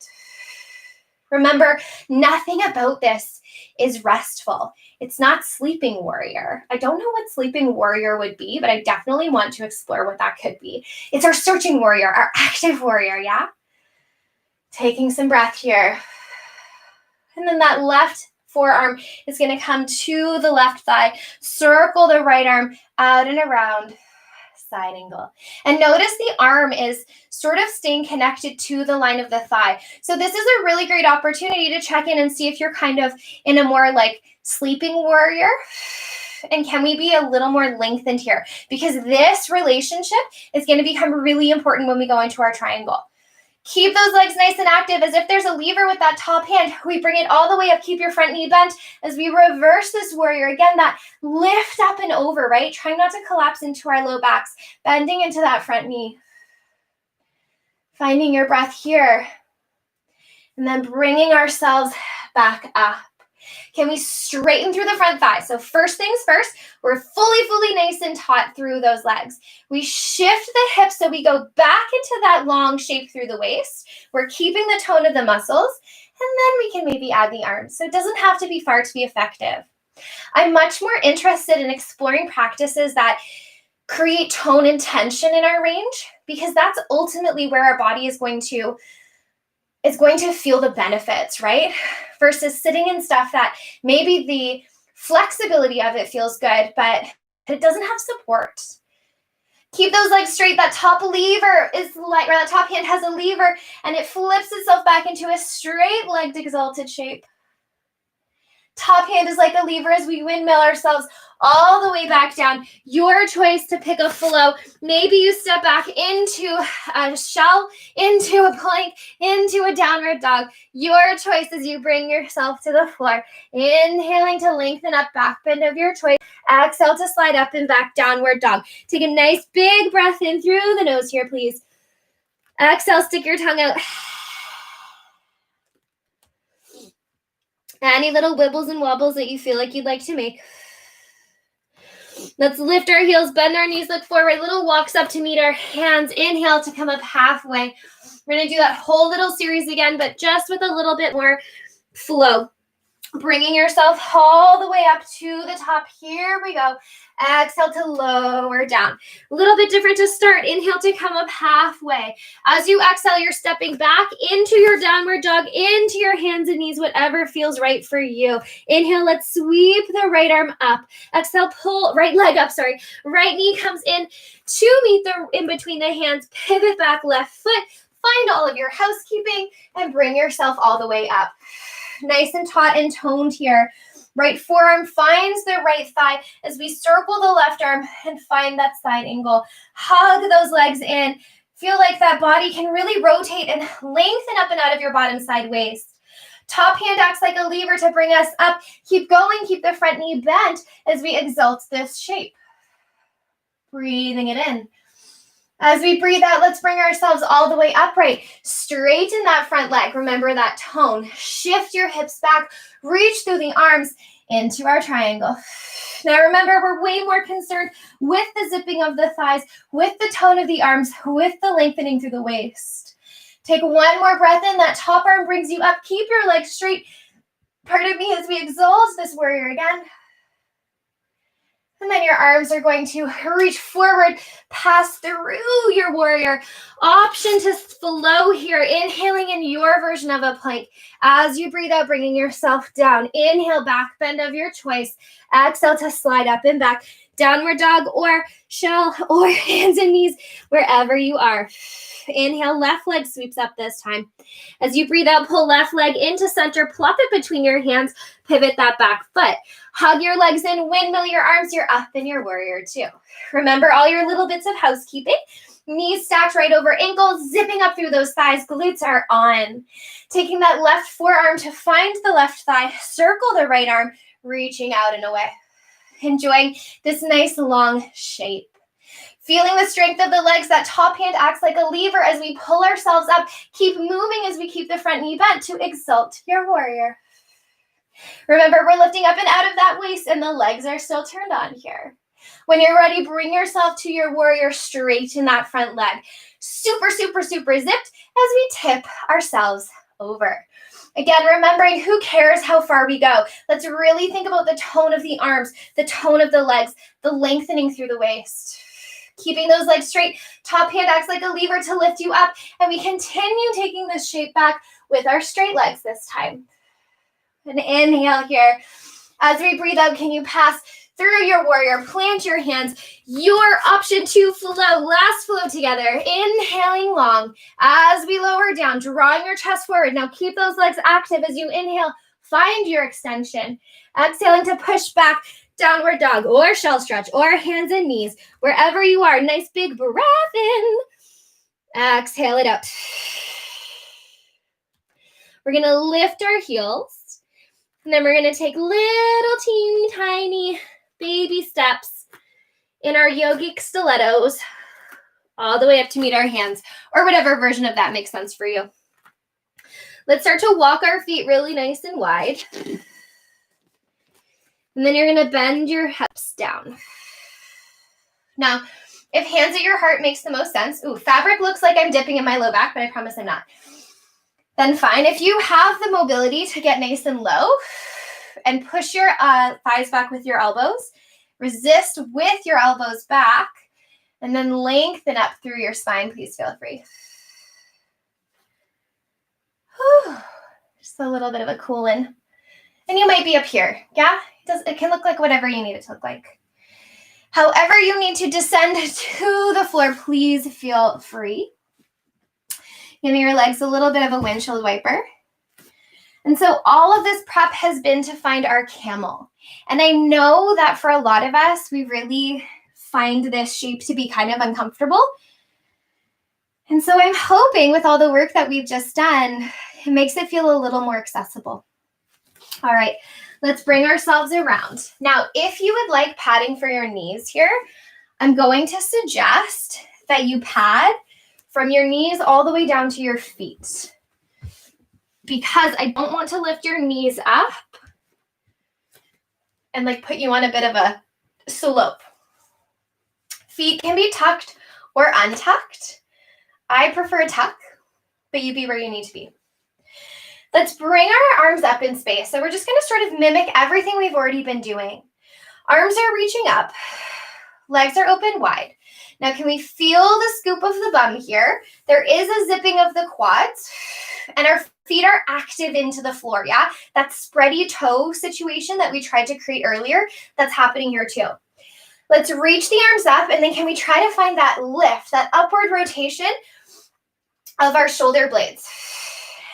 Remember, nothing about this is restful. It's not sleeping warrior. I don't know what sleeping warrior would be, but I definitely want to explore what that could be. It's our searching warrior, our active warrior, yeah? Taking some breath here. And then that left forearm is going to come to the left thigh. Circle the right arm out and around. Side angle. And notice the arm is sort of staying connected to the line of the thigh. So this is a really great opportunity to check in and see if you're kind of in a more like sleeping warrior. And can we be a little more lengthened here? Because this relationship is going to become really important when we go into our triangle. Keep those legs nice and active as if there's a lever with that top hand. We bring it all the way up. Keep your front knee bent as we reverse this warrior. Again, that lift up and over, right? Trying not to collapse into our low backs. Bending into that front knee. Finding your breath here. And then bringing ourselves back up. Can we straighten through the front thigh? So first things first, we're fully nice and taut through those legs. We shift the hips so we go back into that long shape through the waist. We're keeping the tone of the muscles, and then we can maybe add the arms. So it doesn't have to be far to be effective. I'm much more interested in exploring practices that create tone and tension in our range, because that's ultimately where our body is going to feel the benefits, right? Versus sitting in stuff that maybe the flexibility of it feels good, but it doesn't have support. Keep those legs straight. That top lever is like, or that top hand has a lever and it flips itself back into a straight-legged exalted shape. Top hand is like a lever as we windmill ourselves all the way back down. Your choice to pick a flow. Maybe you step back into a shell, into a plank, into a downward dog. Your choice as you bring yourself to the floor. Inhaling to lengthen up, back bend of your choice. Exhale to slide up and back, downward dog. Take a nice big breath in through the nose here, please. Exhale, stick your tongue out. Any little wibbles and wobbles that you feel like you'd like to make. Let's lift our heels, bend our knees, look forward. Little walks up to meet our hands. Inhale to come up halfway. We're going to do that whole little series again, but just with a little bit more flow. Bringing yourself all the way up to the top. Here we go. Exhale to lower down. A little bit different to start. Inhale to come up halfway. As you exhale, you're stepping back into your downward dog, into your hands and knees, whatever feels right for you. Inhale, let's sweep the right arm up. Exhale, pull right leg up, Right knee comes in to meet the in between the hands. Pivot back, left foot. Find all of your housekeeping and bring yourself all the way up. Nice and taut and toned here. Right forearm finds the right thigh as we circle the left arm and find that side angle. Hug those legs in. Feel like that body can really rotate and lengthen up and out of your bottom side waist. Top hand acts like a lever to bring us up. Keep going. Keep the front knee bent as we exalt this shape. Breathing it in. As we breathe out, let's bring ourselves all the way upright. Straighten that front leg. Remember that tone. Shift your hips back. Reach through the arms into our triangle. Now remember, we're way more concerned with the zipping of the thighs, with the tone of the arms, with the lengthening through the waist. Take one more breath in. That top arm brings you up. Keep your legs straight. Pardon me as we exalt this warrior again. And then your arms are going to reach forward, pass through your warrior. Option to flow here, inhaling in your version of a plank. As you breathe out, bringing yourself down. Inhale, back bend of your choice. Exhale to slide up and back. Downward dog or shell or hands and knees, wherever you are. Inhale, left leg sweeps up this time. As you breathe out, pull left leg into center, plop it between your hands, pivot that back foot. Hug your legs in, windmill your arms, you're up in your warrior two. Remember all your little bits of housekeeping. Knees stacked right over ankles, zipping up through those thighs, glutes are on. Taking that left forearm to find the left thigh, circle the right arm, reaching out and away. Enjoying this nice long shape. Feeling the strength of the legs, that top hand acts like a lever as we pull ourselves up. Keep moving as we keep the front knee bent to exalt your warrior. Remember, we're lifting up and out of that waist and the legs are still turned on here. When you're ready, bring yourself to your warrior, straighten that front leg. Super, super, super zipped as we tip ourselves over. Again, remembering who cares how far we go. Let's really think about the tone of the arms, the tone of the legs, the lengthening through the waist. Keeping those legs straight, top hand acts like a lever to lift you up, and we continue taking this shape back with our straight legs this time. And inhale here. As we breathe out, can you pass through your warrior, plant your hands, your option to flow, last flow together, inhaling long as we lower down, drawing your chest forward. Now keep those legs active as you inhale, find your extension, exhaling to push back, downward dog or shell stretch or hands and knees, wherever you are. Nice big breath in, exhale it out. We're gonna lift our heels, and then we're gonna take little teeny tiny baby steps in our yogic stilettos all the way up to meet our hands, or whatever version of that makes sense for you. Let's start to walk our feet really nice and wide. And then you're going to bend your hips down. Now, if hands at your heart makes the most sense, fabric looks like I'm dipping in my low back, but I promise I'm not. Then fine. If you have the mobility to get nice and low and push your thighs back with your elbows, resist with your elbows back, and then lengthen up through your spine, please feel free. Whew. Just a little bit of a cool in. And you might be up here, yeah? It can look like whatever you need it to look like. However you need to descend to the floor, please feel free. Give your legs a little bit of a windshield wiper. And so all of this prep has been to find our camel. And I know that for a lot of us, we really find this shape to be kind of uncomfortable. And so I'm hoping with all the work that we've just done, it makes it feel a little more accessible. All right, let's bring ourselves around. Now, if you would like padding for your knees here, I'm going to suggest that you pad from your knees all the way down to your feet, because I don't want to lift your knees up and put you on a bit of a slope. Feet can be tucked or untucked. I prefer tuck, but you be where you need to be. Let's bring our arms up in space. So we're just going to sort of mimic everything we've already been doing. Arms are reaching up. Legs are open wide. Now, can we feel the scoop of the bum here? There is a zipping of the quads, and our feet are active into the floor, yeah? That spready toe situation that we tried to create earlier, that's happening here too. Let's reach the arms up, and then can we try to find that lift, that upward rotation of our shoulder blades?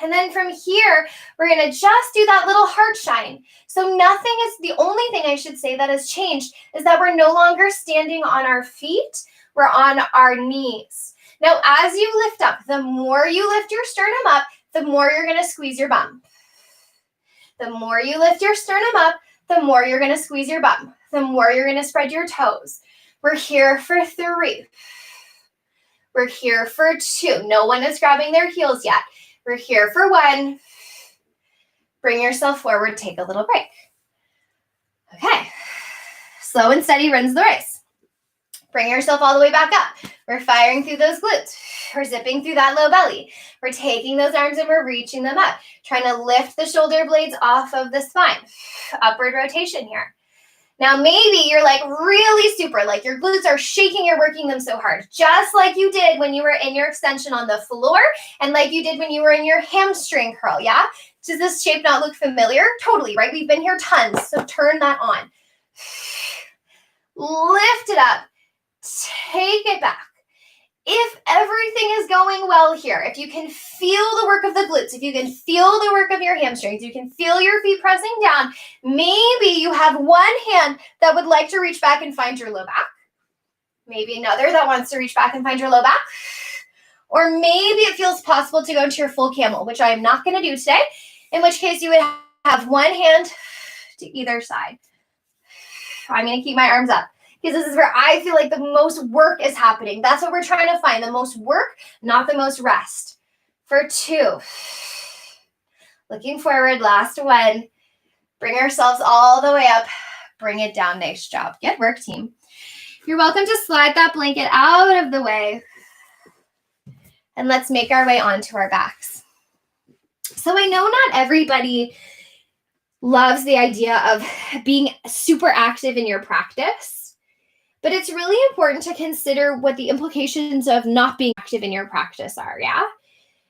And then from here, we're going to just do that little heart shine. So nothing is, the only thing I should say that has changed is that we're no longer standing on our feet, we're on our knees. Now, as you lift up, the more you lift your sternum up, the more you're going to squeeze your bum. The more you lift your sternum up, the more you're going to squeeze your bum. The more you're going to spread your toes. We're here for 3. We're here for 2. No one is grabbing their heels yet. We're here for 1. Bring yourself forward, take a little break. Okay. Slow and steady wins the race. Bring yourself all the way back up. We're firing through those glutes. We're zipping through that low belly. We're taking those arms and we're reaching them up, trying to lift the shoulder blades off of the spine. Upward rotation here. Now, maybe you're like really super, like your glutes are shaking, you're working them so hard, just like you did when you were in your extension on the floor and like you did when you were in your hamstring curl, yeah? Does this shape not look familiar? Totally, right? We've been here tons, so turn that on. Lift it up. Take it back. If everything is going well here, if you can feel the work of the glutes, if you can feel the work of your hamstrings, you can feel your feet pressing down, maybe you have one hand that would like to reach back and find your low back. Maybe another that wants to reach back and find your low back. Or maybe it feels possible to go into your full camel, which I am not going to do today, in which case you would have one hand to either side. I'm going to keep my arms up, because this is where I feel like the most work is happening. That's what we're trying to find, the most work, not the most rest. For 2. Looking forward, last 1. Bring ourselves all the way up. Bring it down. Nice job. Good work, team. You're welcome to slide that blanket out of the way. And let's make our way onto our backs. So I know not everybody loves the idea of being super active in your practice, but it's really important to consider what the implications of not being active in your practice are, yeah?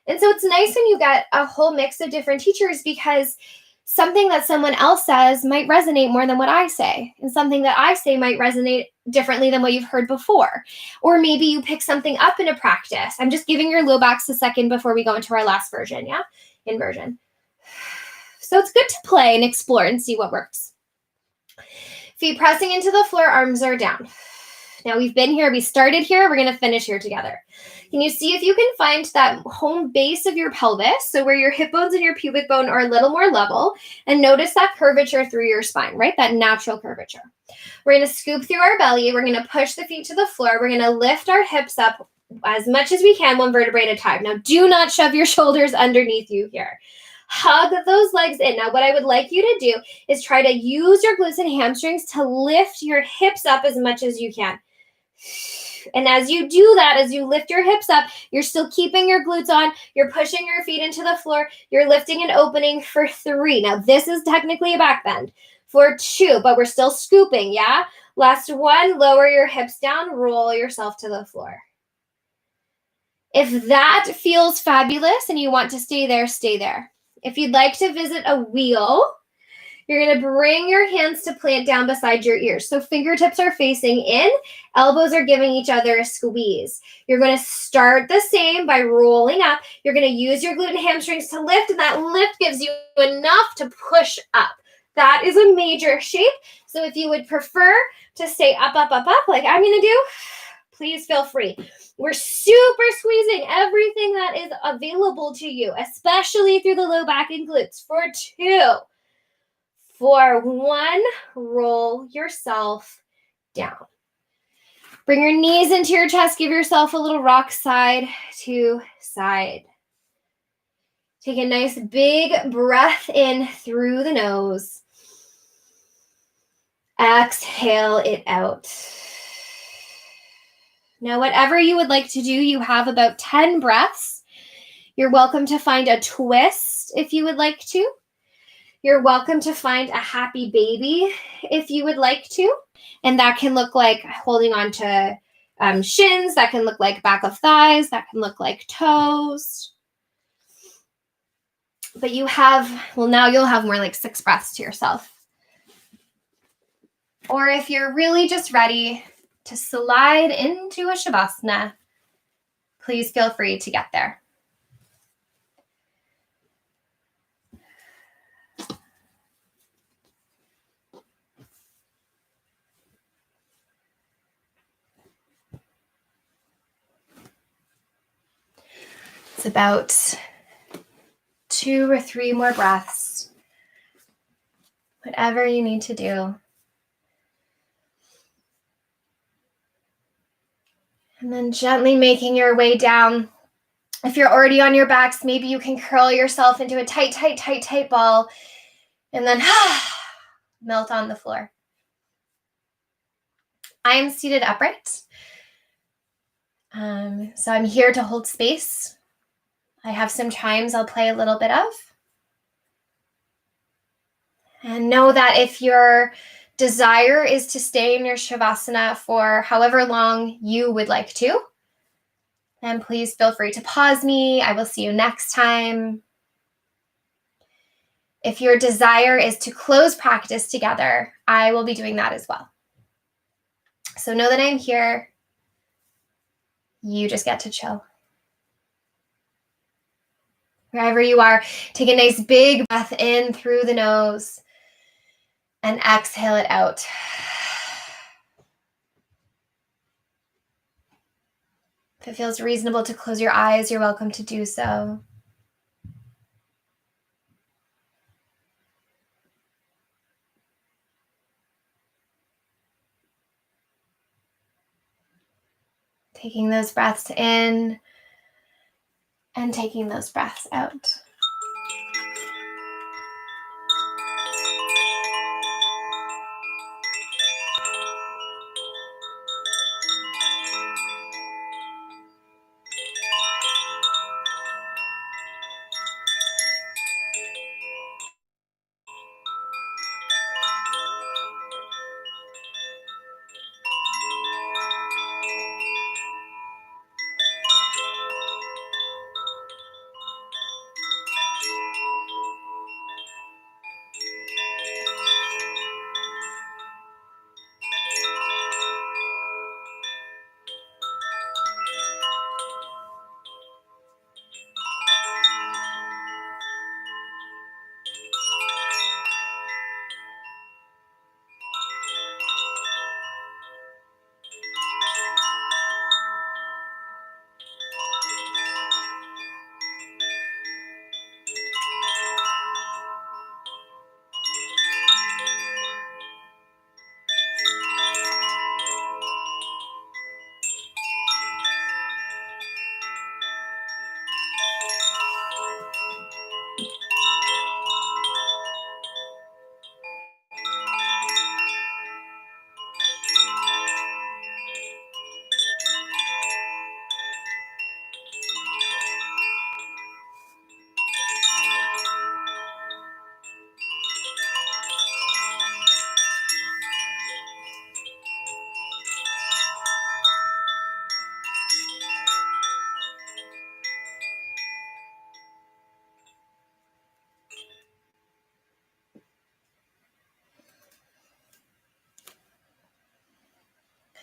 And so it's nice when you get a whole mix of different teachers, because something that someone else says might resonate more than what I say, and something that I say might resonate differently than what you've heard before. Or maybe you pick something up in a practice. I'm just giving your low backs a second before we go into our last version, yeah? Inversion. So it's good to play and explore and see what works. Feet pressing into the floor, arms are down. Now we've been here, we started here, we're going to finish here together. Can you see if you can find that home base of your pelvis, so where your hip bones and your pubic bone are a little more level, and notice that curvature through your spine, right? That natural curvature. We're going to scoop through our belly, we're going to push the feet to the floor, we're going to lift our hips up as much as we can, 1 vertebrae at a time. Now do not shove your shoulders underneath you here. Hug those legs in. Now, what I would like you to do is try to use your glutes and hamstrings to lift your hips up as much as you can. And as you do that, as you lift your hips up, you're still keeping your glutes on, you're pushing your feet into the floor, you're lifting and opening for 3. Now, this is technically a back bend. For 2, but we're still scooping, yeah? Last 1, lower your hips down, roll yourself to the floor. If that feels fabulous and you want to stay there, stay there. If you'd like to visit a wheel, you're going to bring your hands to plant down beside your ears. So fingertips are facing in, elbows are giving each other a squeeze. You're going to start the same by rolling up. You're going to use your glute and hamstrings to lift, and that lift gives you enough to push up. That is a major shape. So if you would prefer to stay up, up, up, up, like I'm going to do, please feel free. We're super squeezing everything that is available to you, especially through the low back and glutes. For 2, for 1, roll yourself down. Bring your knees into your chest. Give yourself a little rock side to side. Take a nice big breath in through the nose. Exhale it out. Now, whatever you would like to do, you have about 10 breaths. You're welcome to find a twist if you would like to. You're welcome to find a happy baby if you would like to. And that can look like holding on to shins. That can look like back of thighs. That can look like toes. But you have, well, now you'll have more like 6 breaths to yourself. Or if you're really just ready to slide into a Savasana, please feel free to get there. It's about 2 or 3 more breaths. Whatever you need to do. And then gently making your way down. If you're already on your backs, maybe you can curl yourself into a tight, tight, tight, tight ball. And then melt on the floor. I am seated upright. So I'm here to hold space. I have some chimes I'll play a little bit of. And know that if your desire is to stay in your Savasana for however long you would like to, then please feel free to pause me. I will see you next time. If your desire is to close practice together, I will be doing that as well. So know that I'm here. You just get to chill. Wherever you are, take a nice big breath in through the nose and exhale it out. If it feels reasonable to close your eyes, you're welcome to do so. Taking those breaths in and taking those breaths out.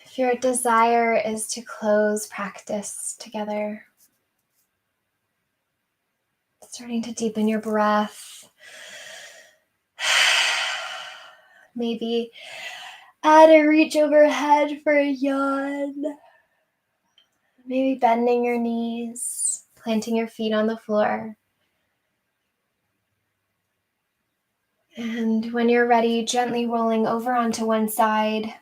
If your desire is to close practice together, starting to deepen your breath, maybe add a reach overhead for a yawn, maybe bending your knees, planting your feet on the floor. And when you're ready, gently rolling over onto one side,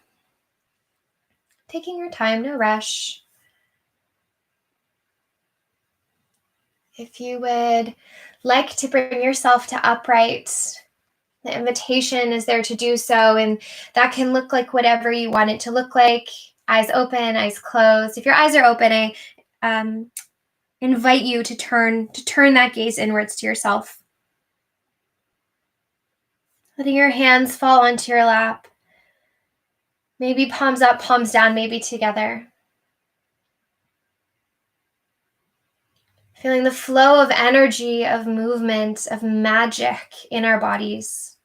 taking your time, no rush. If you would like to bring yourself to upright, the invitation is there to do so, and that can look like whatever you want it to look like. Eyes open, eyes closed. If your eyes are open, invite you to turn that gaze inwards to yourself. Letting your hands fall onto your lap. Maybe palms up, palms down, maybe together. Feeling the flow of energy, of movement, of magic in our bodies.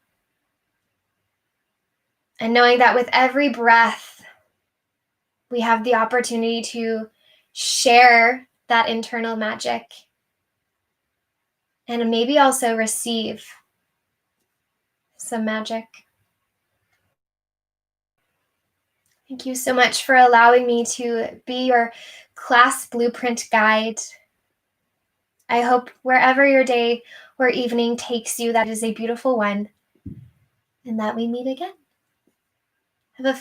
And knowing that with every breath, we have the opportunity to share that internal magic and maybe also receive some magic. Thank you so much for allowing me to be your class blueprint guide. I hope wherever your day or evening takes you, that is a beautiful one, and that we meet again. Have a